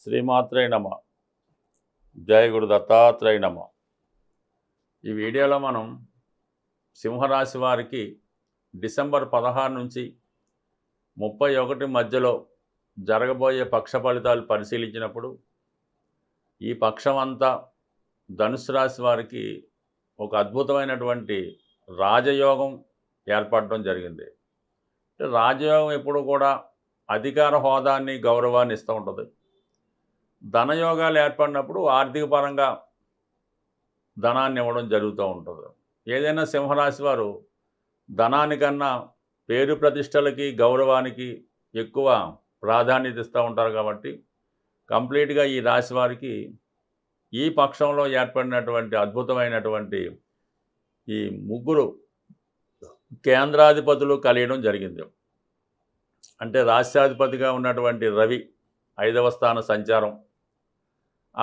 శ్రీమాత్రే నమ. జయ గురు దత్తాత్రేయ నమ. ఈ వీడియోలో మనం సింహరాశి వారికి డిసెంబర్ 16 నుంచి 31 మధ్యలో జరగబోయే పక్ష ఫలితాలు పరిశీలించినప్పుడు ఈ పక్షం అంతా ధనుసు రాశి వారికి ఒక అద్భుతమైనటువంటి రాజయోగం ఏర్పడడం జరిగింది. రాజయోగం ఎప్పుడు కూడా అధికార హోదాన్ని గౌరవాన్ని ఇస్తూ ఉంటుంది. ధనయోగాలు ఏర్పడినప్పుడు ఆర్థిక పరంగా ధనాన్ని ఇవ్వడం జరుగుతూ ఉంటుంది. ఏదైనా సింహరాశి వారు ధనానికన్నా పేరు ప్రతిష్టలకి గౌరవానికి ఎక్కువ ప్రాధాన్యత ఇస్తూ ఉంటారు. కాబట్టి కంప్లీట్గా ఈ రాశి వారికి ఈ పక్షంలో ఏర్పడినటువంటి అద్భుతమైనటువంటి ఈ ముగ్గురు కేంద్రాధిపతులు కలియడం జరిగింది. అంటే రాష్ట్రాధిపతిగా ఉన్నటువంటి రవి 5వ స్థాన సంచారం,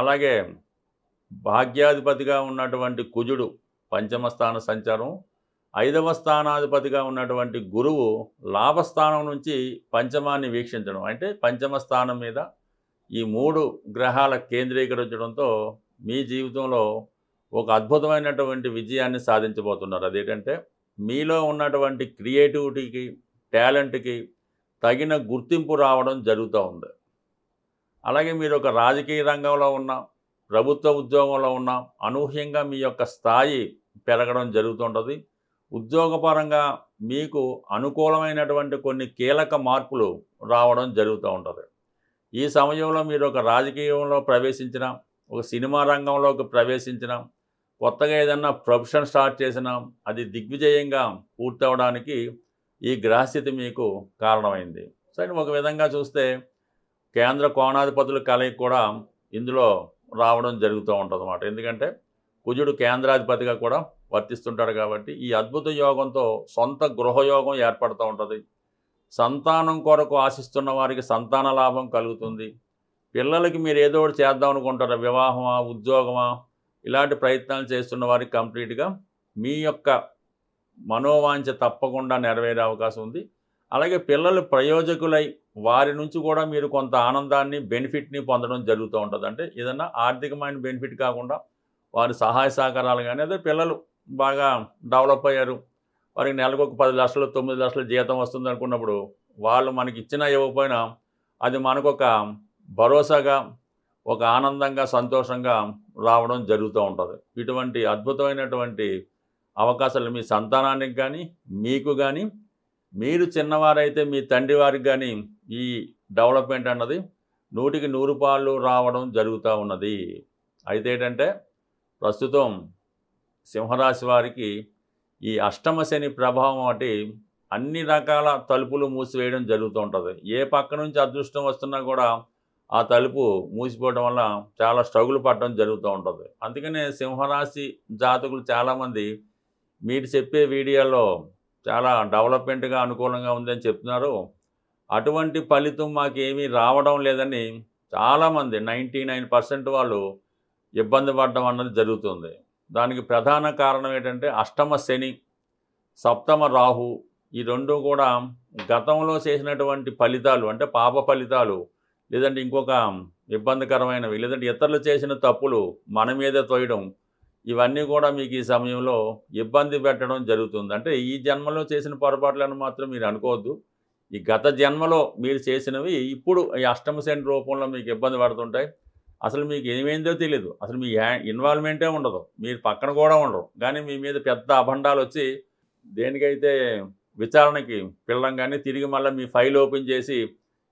అలాగే భాగ్యాధిపతిగా ఉన్నటువంటి కుజుడు 5వ స్థాన సంచారం, 5వ స్థానాధిపతిగా ఉన్నటువంటి గురువు లాభస్థానం నుంచి పంచమాన్ని వీక్షించడం, అంటే పంచమ స్థానం మీద ఈ 3 గ్రహాల కేంద్రీకరించడంతో మీ జీవితంలో ఒక అద్భుతమైనటువంటి విజయాన్ని సాధించబోతున్నారు. అదేంటంటే మీలో ఉన్నటువంటి క్రియేటివిటీకి, టాలెంట్కి తగిన గుర్తింపు రావడం జరుగుతూ ఉంది. అలాగే మీరు ఒక రాజకీయ రంగంలో ఉన్న, ప్రభుత్వ ఉద్యోగంలో ఉన్న, అనూహ్యంగా మీ యొక్క స్థాయి పెరగడం జరుగుతుంటుంది. ఉద్యోగపరంగా మీకు అనుకూలమైనటువంటి కొన్ని కీలక మార్పులు రావడం జరుగుతూ ఉంటుంది. ఈ సమయంలో మీరు ఒక రాజకీయంలో ప్రవేశించిన, ఒక సినిమా రంగంలోకి ప్రవేశించిన, కొత్తగా ఏదన్నా ప్రొఫెషన్ స్టార్ట్ చేసినా అది దిగ్విజయంగా పూర్తవడానికి ఈ గ్రహస్థితి మీకు కారణమైంది. సరే, ఒక విధంగా చూస్తే కేంద్ర కోణాధిపతుల కలయిక కూడా ఇందులో రావడం జరుగుతూ ఉంటుంది అన్నమాట. ఎందుకంటే కుజుడు కేంద్రాధిపతిగా కూడా వర్తిస్తుంటాడు. కాబట్టి ఈ అద్భుత యోగంతో సొంత గృహయోగం ఏర్పడుతూ ఉంటుంది. సంతానం కొరకు ఆశిస్తున్న వారికి సంతాన లాభం కలుగుతుంది. పిల్లలకి మీరు ఏదో ఒకటి చేద్దాం అనుకుంటారు, వివాహమా, ఉద్యోగమా, ఇలాంటి ప్రయత్నాలు చేస్తున్న వారికి కంప్లీట్గా మీ యొక్క మనోవాంఛ తప్పకుండా నెరవేరే అవకాశం ఉంది. అలాగే పిల్లలు ప్రయోజకులై వారి నుంచి కూడా మీరు కొంత ఆనందాన్ని, బెనిఫిట్ని పొందడం జరుగుతూ ఉంటుంది. అంటే ఏదన్నా ఆర్థికమైన బెనిఫిట్ కాకుండా వారి సహాయ సహకారాలు కానీ, అదే పిల్లలు బాగా డెవలప్ అయ్యారు, వారికి నెలకు ఒక 10 లక్షలు 9 లక్షల జీతం వస్తుంది అనుకున్నప్పుడు వాళ్ళు మనకి ఇచ్చినా ఇవ్వకపోయినా అది మనకొక భరోసాగా, ఒక ఆనందంగా, సంతోషంగా రావడం జరుగుతూ ఉంటుంది. ఇటువంటి అద్భుతమైనటువంటి అవకాశాలు మీ సంతానానికి కానీ, మీకు కానీ, మీరు చిన్నవారైతే మీ తండ్రి వారికి కానీ ఈ డెవలప్మెంట్ అన్నది 100కి 100 పాళ్ళు రావడం జరుగుతూ ఉన్నది. అయితే ఏంటంటే ప్రస్తుతం సింహరాశి వారికి ఈ అష్టమ శని ప్రభావం ఒకటి అన్ని రకాల తలుపులు మూసివేయడం జరుగుతూ ఉంటుంది. ఏ పక్క నుంచి అదృష్టం వస్తున్నా కూడా ఆ తలుపు మూసిపోవడం వల్ల చాలా స్ట్రగుల్ పడడం జరుగుతూ ఉంటుంది. అందుకనే సింహరాశి జాతకులు చాలామంది మీరు చెప్పే వీడియోలో చాలా డెవలప్మెంట్గా, అనుకూలంగా ఉందని చెప్తున్నారు. అటువంటి ఫలితం మాకేమీ రావడం లేదని చాలామంది 99% వాళ్ళు ఇబ్బంది పడడం అన్నది జరుగుతుంది. దానికి ప్రధాన కారణం ఏంటంటే అష్టమ శని, సప్తమ రాహు, ఈ రెండు కూడా గతంలో చేసినటువంటి ఫలితాలు, అంటే పాప ఫలితాలు, లేదంటే ఇంకొక ఇబ్బందికరమైనవి, లేదంటే ఇతరులు చేసిన తప్పులు మన మీద తోయడం, ఇవన్నీ కూడా మీకు ఈ సమయంలో ఇబ్బంది పెట్టడం జరుగుతుంది. అంటే ఈ జన్మలో చేసిన పొరపాట్లను మాత్రం మీరు అనుకోవద్దు. ఈ గత జన్మలో మీరు చేసినవి ఇప్పుడు ఈ అష్టమ శని రూపంలో మీకు ఇబ్బంది పడుతుంటాయి. అసలు మీకు ఏమైందో తెలియదు, అసలు మీ ఇన్వాల్వ్మెంటే ఉండదు, మీరు పక్కన కూడా ఉండరు, కానీ మీ మీద పెద్ద అభండాలు వచ్చి దేనికైతే విచారణకి పిల్లంగానే తిరిగి మళ్ళీ మీ ఫైల్ ఓపెన్ చేసి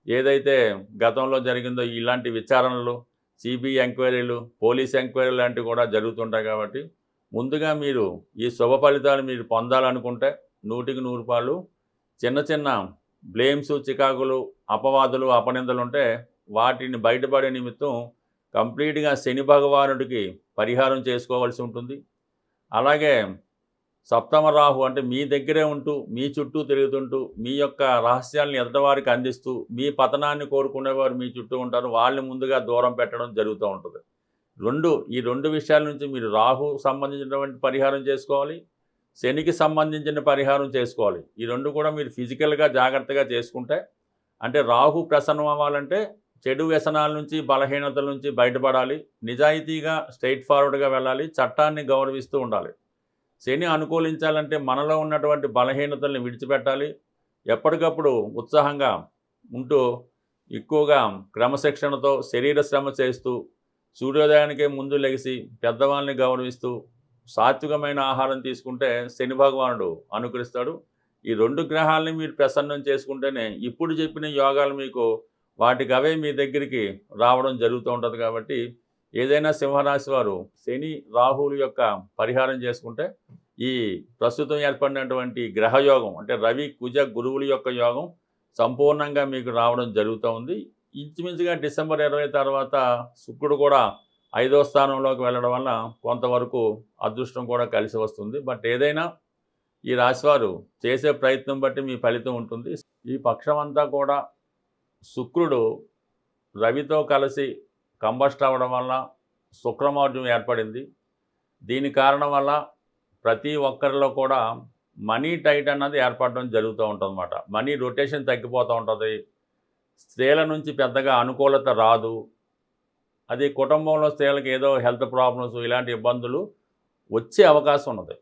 ఏదైతే గతంలో జరిగిందో ఇలాంటి విచారణలు, సిబిఐ ఎంక్వైరీలు, పోలీస్ ఎంక్వైరీలు లాంటివి కూడా జరుగుతుంటాయి. కాబట్టి ముందుగా మీరు ఈ శుభ ఫలితాలు మీరు పొందాలనుకుంటే 100కి 100 పాళ్ళు చిన్న చిన్న బ్లేమ్స్, చికాకులు, అపవాదులు, అపనిందలు ఉంటే వాటిని బయటపడే నిమిత్తం కంప్లీట్గా శని భగవానుడికి పరిహారం చేసుకోవాల్సి ఉంటుంది. అలాగే సప్తమ రాహు అంటే మీ దగ్గరే ఉంటూ, మీ చుట్టూ తిరుగుతుంటూ, మీ యొక్క రహస్యాలను ఎదటివారికి అందిస్తూ, మీ పతనాన్ని కోరుకునేవారు మీ చుట్టూ ఉంటారు, వాళ్ళని ముందుగా దూరం పెట్టడం జరుగుతూ ఉంటుంది. ఈ రెండు విషయాల నుంచి మీరు రాహు సంబంధించినటువంటి పరిహారం చేసుకోవాలి, శనికి సంబంధించిన పరిహారం చేసుకోవాలి. ఈ రెండు కూడా మీరు ఫిజికల్గా జాగ్రత్తగా చేసుకుంటే, అంటే రాహు ప్రసన్నం అవ్వాలంటే చెడు వ్యసనాల నుంచి బలహీనతల నుంచి బయటపడాలి. నిజాయితీగా స్ట్రెయిట్ ఫార్వర్డ్గా వెళ్ళాలి. చట్టాన్ని గౌరవిస్తూ ఉండాలి. శని అనుకూలించాలంటే మనలో ఉన్నటువంటి బలహీనతల్ని విడిచిపెట్టాలి. ఎప్పటికప్పుడు ఉత్సాహంగా ఉంటూ ఎక్కువగా క్రమశిక్షణతో శరీర శ్రమ చేస్తూ సూర్యోదయానికే ముందు లెగిసి పెద్దవాళ్ళని గౌరవిస్తూ సాత్వికమైన ఆహారం తీసుకుంటే శని భగవానుడు అనుకరిస్తాడు. ఈ 2 గ్రహాలని మీరు ప్రసన్నం చేసుకుంటేనే ఇప్పుడు చెప్పిన యోగాలు మీకు వాటికి అవే మీ దగ్గరికి రావడం జరుగుతూ ఉంటుంది. కాబట్టి ఏదైనా సింహరాశి వారు శని రాహువుల యొక్క పరిహారం చేసుకుంటే ఈ ప్రస్తుతం ఏర్పడినటువంటి గ్రహయోగం అంటే రవి కుజ గురువుల యొక్క యోగం సంపూర్ణంగా మీకు రావడం జరుగుతూ ఉంది. ఇంచుమించుగా డిసెంబర్ 20 తర్వాత శుక్రుడు కూడా 5వ స్థానంలోకి వెళ్ళడం వల్ల కొంతవరకు అదృష్టం కూడా కలిసి వస్తుంది. బట్ ఏదైనా ఈ రాశివారు చేసే ప్రయత్నం బట్టి మీ ఫలితం ఉంటుంది. ఈ పక్షం అంతా కూడా శుక్రుడు రవితో కలిసి కంబస్ట్ అవ్వడం వల్ల శుక్రమౌఢ్యం ఏర్పడింది. దీని కారణం వల్ల ప్రతి ఒక్కరిలో కూడా మనీ టైట్ అన్నది ఏర్పడడం జరుగుతూ ఉంటుందన్నమాట. మనీ రొటేషన్ తగ్గిపోతూ ఉంటుంది. స్త్రీల నుంచి పెద్దగా అనుకూలత రాదు. అది కుటుంబంలో స్త్రీలకు ఏదో హెల్త్ ప్రాబ్లమ్స్ ఇలాంటి ఇబ్బందులు వచ్చే అవకాశం ఉన్నది.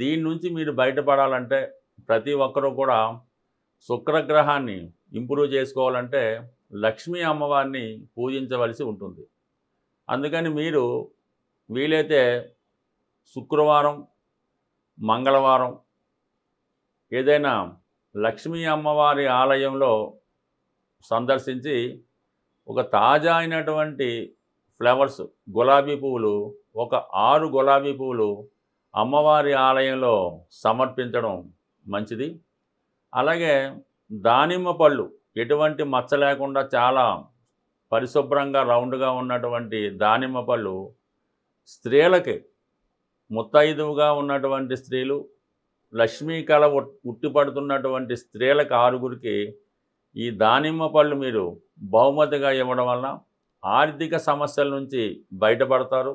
దీని నుంచి మీరు బయటపడాలంటే ప్రతి ఒక్కరూ కూడా శుక్రగ్రహాన్ని ఇంప్రూవ్ చేసుకోవాలంటే లక్ష్మీ అమ్మవారిని పూజించవలసి ఉంటుంది. అందుకని మీరు వీలైతే శుక్రవారం, మంగళవారం ఏదైనా లక్ష్మీ అమ్మవారి ఆలయంలో సందర్శించి ఒక తాజా అయినటువంటి ఫ్లవర్స్ గులాబీ పువ్వులు ఒక 6 గులాబీ పువ్వులు అమ్మవారి ఆలయంలో సమర్పించడం మంచిది. అలాగే దానిమ్మ పళ్ళు ఎటువంటి మచ్చ లేకుండా చాలా పరిశుభ్రంగా రౌండ్గా ఉన్నటువంటి దానిమ్మ పళ్ళు స్త్రీలకి ముత్తైదువుగా ఉన్నటువంటి స్త్రీలు లక్ష్మీ కళ ఉట్టిపడుతున్నటువంటి స్త్రీలకు 6గురికి ఈ దానిమ్మ పళ్ళు మీరు బహుమతిగా ఇవ్వడం వల్ల ఆర్థిక సమస్యల నుంచి బయటపడతారు.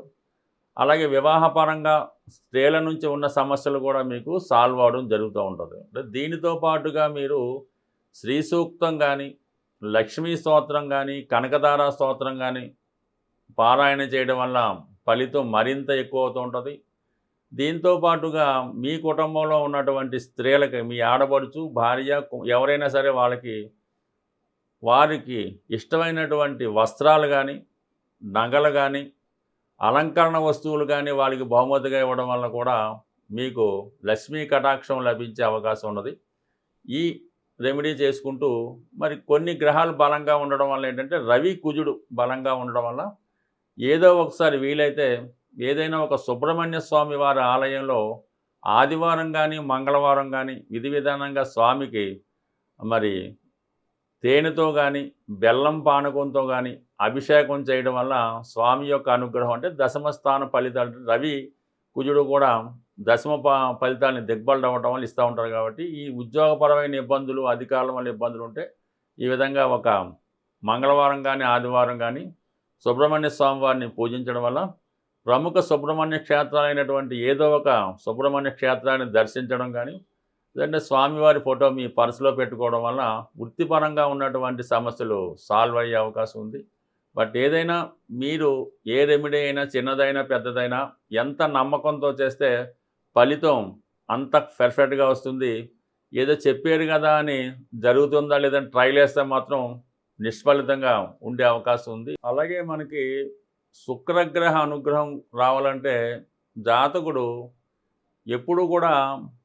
అలాగే వివాహపరంగా స్త్రీల నుంచి ఉన్న సమస్యలు కూడా మీకు సాల్వ్ అవడం జరుగుతూ ఉంటుంది. దీనితో పాటుగా మీరు శ్రీ సూక్తం కానీ లక్ష్మీ స్తోత్రం కానీ కనకదార స్తోత్రం కానీ పారాయణ చేయడం వల్ల ఫలితం మరింత ఎక్కువ అవుతూ ఉంటుంది. దీంతో పాటుగా మీ కుటుంబంలో ఉన్నటువంటి స్త్రీలకి మీ ఆడపడుచు భార్య ఎవరైనా సరే వారికి ఇష్టమైనటువంటి వస్త్రాలు కానీ నగలు కానీ అలంకరణ వస్తువులు కానీ వాళ్ళకి బహుమతిగా ఇవ్వడం వల్ల కూడా మీకు లక్ష్మీ కటాక్షం లభించే అవకాశం ఉన్నది. ఈ రెమెడీ చేసుకుంటూ మరి కొన్ని గ్రహాలు బలంగా ఉండడం వల్ల ఏంటంటే రవి కుజుడు బలంగా ఉండడం వల్ల ఏదో ఒకసారి వీలైతే ఏదైనా ఒక సుబ్రహ్మణ్య స్వామి వారి ఆలయంలో ఆదివారం కానీ మంగళవారం కానీ విధి విధానంగా స్వామికి మరి తేనెతో కానీ బెల్లం పానకంతో కానీ అభిషేకం చేయడం వల్ల స్వామి యొక్క అనుగ్రహం అంటే దశమ స్థాన ఫలితాలు రవి కుజుడు కూడా దశమ ఫలితాలని దిగ్బలం అవ్వడం వల్ల ఇస్తూ ఉంటారు. కాబట్టి ఈ ఉద్యోగపరమైన ఇబ్బందులు అధికారుల వల్ల ఇబ్బందులు ఉంటే ఈ విధంగా ఒక మంగళవారం కానీ ఆదివారం కానీ సుబ్రహ్మణ్య స్వామి వారిని పూజించడం వల్ల ప్రముఖ సుబ్రహ్మణ్య క్షేత్రాలైనటువంటి ఏదో ఒక సుబ్రహ్మణ్య క్షేత్రాన్ని దర్శించడం కానీ లేదంటే స్వామివారి ఫోటో మీ పర్సులో పెట్టుకోవడం వల్ల వృత్తిపరంగా ఉన్నటువంటి సమస్యలు సాల్వ్ అయ్యే అవకాశం ఉంది. బట్ ఏదైనా మీరు ఏ రెమెడీ అయినా చిన్నదైనా పెద్దదైనా ఎంత నమ్మకంతో చేస్తే ఫలితం అంత పర్ఫెక్ట్గా వస్తుంది. ఏదో చెప్పారు కదా అని జరుగుతుందా లేదని ట్రైల్ వేస్తే మాత్రం నిష్ఫలితంగా ఉండే అవకాశం ఉంది. అలాగే మనకి శుక్రగ్రహ అనుగ్రహం రావాలంటే జాతకుడు ఎప్పుడు కూడా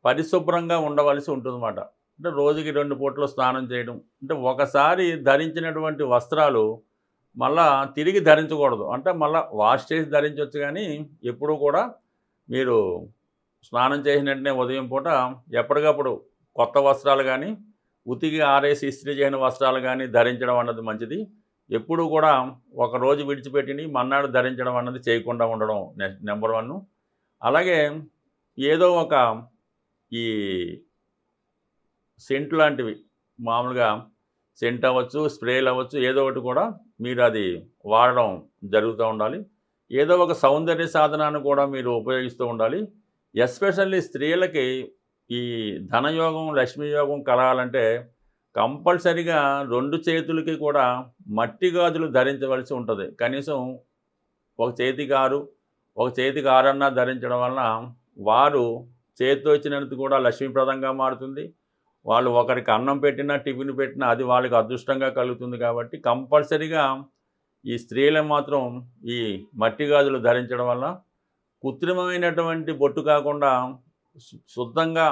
పరిశుభ్రంగా ఉండవలసి ఉంటుందన్నమాట. అంటే రోజుకి 2 పూటలు స్నానం చేయడం, అంటే ఒకసారి ధరించినటువంటి వస్త్రాలు మళ్ళా తిరిగి ధరించకూడదు. అంటే మళ్ళీ వాష్ చేసి ధరించవచ్చు, కానీ ఎప్పుడూ కూడా మీరు స్నానం చేసిన వెంటనే ఉదయం పూట ఎప్పటికప్పుడు కొత్త వస్త్రాలు కానీ ఉతికి ఆరేసి ఇస్త్రీ చేయని వస్త్రాలు కానీ ధరించడం అన్నది మంచిది. ఎప్పుడూ కూడా ఒకరోజు విడిచిపెట్టి మన్నాడు ధరించడం అన్నది చేయకుండా ఉండడం నెంబర్ 1. అలాగే ఏదో ఒక ఈ సెంట్ లాంటివి మామూలుగా సెంట్ అవ్వచ్చు, స్ప్రేలు అవ్వచ్చు, ఏదో ఒకటి కూడా మీరు అది వాడడం జరుగుతూ ఉండాలి. ఏదో ఒక సౌందర్య సాధనాన్ని కూడా మీరు ఉపయోగిస్తూ ఉండాలి. ఎస్పెషల్లీ స్త్రీలకి ఈ ధనయోగం లక్ష్మీ యోగం కలగాలంటే కంపల్సరీగా 2 చేతులకి కూడా మట్టి గాజులు ధరించవలసి ఉంటది. కనీసం ఒక చేతికి 6, ఒక చేతికి 6 అన్నా ధరించడం వలన వారు చేత్తో ఇచ్చినందుకు కూడా లక్ష్మీప్రదంగా మారుతుంది. వాళ్ళు ఒకరికి అన్నం పెట్టినా, టిఫిన్ పెట్టినా అది వాళ్ళకి అదృష్టంగా కలుగుతుంది కాబట్టి కంపల్సరీగా ఈ స్త్రీలు మాత్రం ఈ మట్టి గాజులు ధరించడం వల్ల కృత్రిమమైనటువంటి బొట్టు కాకుండా శుద్ధంగా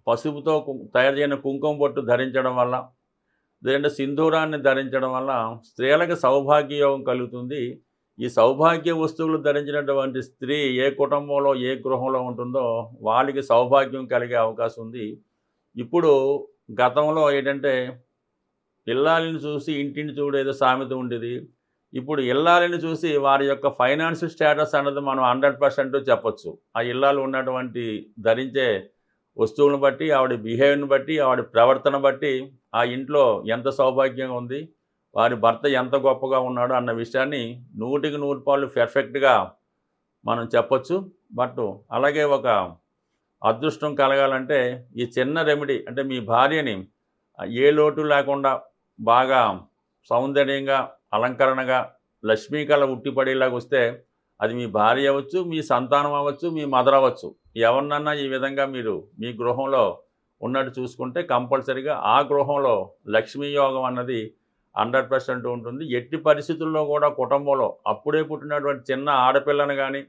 పసుపుతో తయారు చేయని కుంకుమ బొట్టు ధరించడం వల్ల, లేదంటే సింధూరాన్ని ధరించడం వల్ల స్త్రీలకు సౌభాగ్య యోగం కలుగుతుంది. ఈ సౌభాగ్య వస్తువులు ధరించినటువంటి స్త్రీ ఏ కుటుంబంలో, ఏ గృహంలో ఉంటుందో వాళ్ళకి సౌభాగ్యం కలిగే అవకాశం ఉంది. ఇప్పుడు గతంలో ఏంటంటే, ఇల్లాలిని చూసి ఇంటిని చూడు ఏదో సామెత ఉండేది. ఇప్పుడు ఇల్లాలిని చూసి వారి యొక్క ఫైనాన్షియల్ స్టేటస్ అన్నది మనం 100% చెప్పొచ్చు. ఆ ఇల్లాలు ఉన్నటువంటి ధరించే వస్తువులను బట్టి, ఆవిడ బిహేవియర్‌ని బట్టి, ఆవిడ ప్రవర్తన బట్టి ఆ ఇంట్లో ఎంత సౌభాగ్యంగా ఉంది, వారి భర్త ఎంత గొప్పగా ఉన్నాడు అన్న విషయాన్ని 100కి 100 పర్ఫెక్ట్‌గా మనం చెప్పొచ్చు. బట్ అలాగే ఒక అదృష్టం కలగాలంటే ఈ చిన్న రెమెడీ అంటే మీ భార్యని ఏ లోటు లేకుండా బాగా సౌందర్యంగా, అలంకరణగా, లక్ష్మీ కళ ఉట్టిపడేలాగా వస్తే అది మీ భార్య అవ్వచ్చు, మీ సంతానం అవ్వచ్చు, మీ మదర్ అవ్వచ్చు. ఎవరినన్నా ఈ విధంగా మీరు మీ గృహంలో ఉన్నట్టు చూసుకుంటే కంపల్సరీగా ఆ గృహంలో లక్ష్మీ యోగం అన్నది 100% ఉంటుంది. ఎట్టి పరిస్థితుల్లో కూడా కుటుంబంలో అప్పుడే పుట్టినటువంటి చిన్న ఆడపిల్లను కానీ,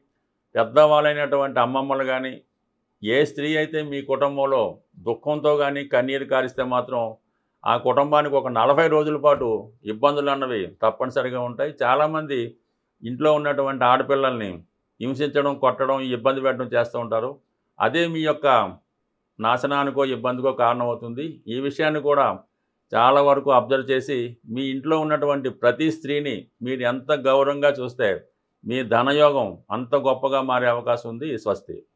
పెద్దవాళ్ళైనటువంటి అమ్మమ్మలు కానీ, ఏ స్త్రీ అయితే మీ కుటుంబంలో దుఃఖంతో కానీ కన్నీరు కారిస్తే మాత్రం ఆ కుటుంబానికి ఒక 40 రోజుల పాటు ఇబ్బందులు అన్నవి తప్పనిసరిగా ఉంటాయి. చాలామంది ఇంట్లో ఉన్నటువంటి ఆడపిల్లల్ని హింసించడం, కొట్టడం, ఇబ్బంది పెట్టడం చేస్తూ ఉంటారు. అదే మీ యొక్క నాశనానికో, ఇబ్బందికో కారణమవుతుంది. ఈ విషయాన్ని కూడా చాలా వరకు అబ్జర్వ్ చేసి మీ ఇంట్లో ఉన్నటువంటి ప్రతి స్త్రీని మీరు ఎంత గౌరవంగా చూస్తే మీ ధనయోగం అంత గొప్పగా మారే అవకాశం ఉంది. స్వస్తి.